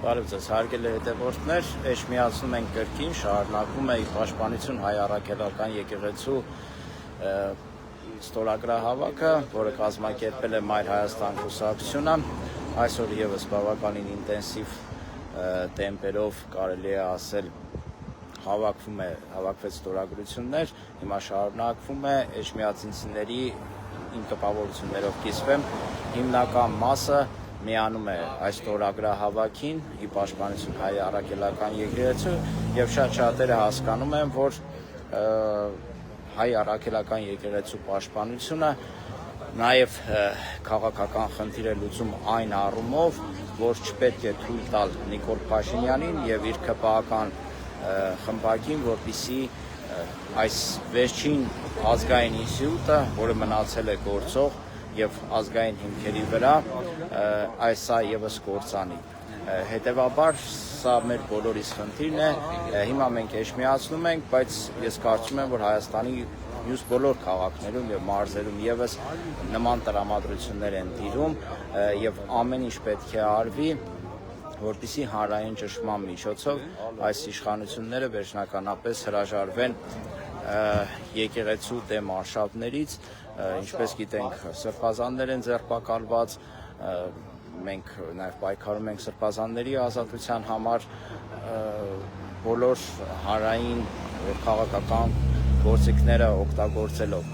Բարև ձեզ, հարգելի հետևորդներ, Էջմիածնում ենք կրկին, շարունակվում է Պաշտպանություն հայ առաքելական եկեղեցու ստորագրահավաքը, որը կազմակերպել է Մայր Հայաստան կուսակցությունը, այսօր ևս բավականին ինտենսիվ տեմպերով կարելի է ասել հավաքվեց ստորագրություններ, հիմա շարունակվում է էջմիածինցիների իմ տպավորություններով կիսվեմ, հիմնական մասը միանում է այս ստորագրահավաքին ի պաշտպանություն հայ առաքելական եկեղեցու եւ շատ շատերը հասկանում են, որ հայ առաքելական եկեղեցու պաշտպանությունը նաեւ քաղաքական խնդիր է լուծում այն առումով, որ չպետք է թույլ տալ Նիկոլ Փաշինյանին եւ իր ԿՊԱ-ական խմբակին, որպեսզի այս վերջին ազգային ինստիտուտը, որը մնացել է գործող եւ ազգային հիմքերի վրա, սա ևս կործանի։ Հետևաբար սա մեր բոլորիս խնդիրն է, հիմա մենք էջմիածնում ենք, բայց ես կարծում եմ, որ Հայաստանի մյուս բոլոր քաղաքներում եւ մարզերում ևս նման տրամադրություններ են տիրում եւ ամեն ինչ պետք է արվի, որպեսզի հանրային ճնշման միջոցով այս իշխանությունները վերջնականապես հրաժարվեն եկեղեցու դեմ արշավներից, ինչպես գիտենք, սրբազաններ են ձերբակալված, մենք նաև պայքարում ենք սրբազանների ազատության համար, բոլոր հանրային քաղաքական գործիքները օգտագործելով։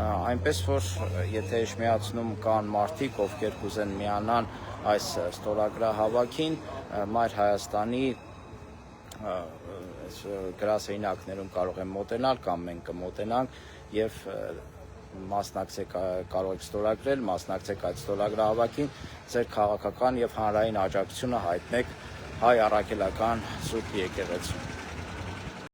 Այնպես որ եթե Էջմիածնում կան մարդիկ, ովքեր կուզեն միանան այս ստորագրահավաքին, Մայր Հայաստանի գրասենյակներում կարող են մոտենալ կամ մենք կմոտենանք եւ կարող եք ստորագրել, մասնակցեք այդ ստորագրահավաքին, ձեր քաղաքական եւ հանրային աջակցությունը հայտնեք հայ առաքելական Սուրբ եկեղեցուն։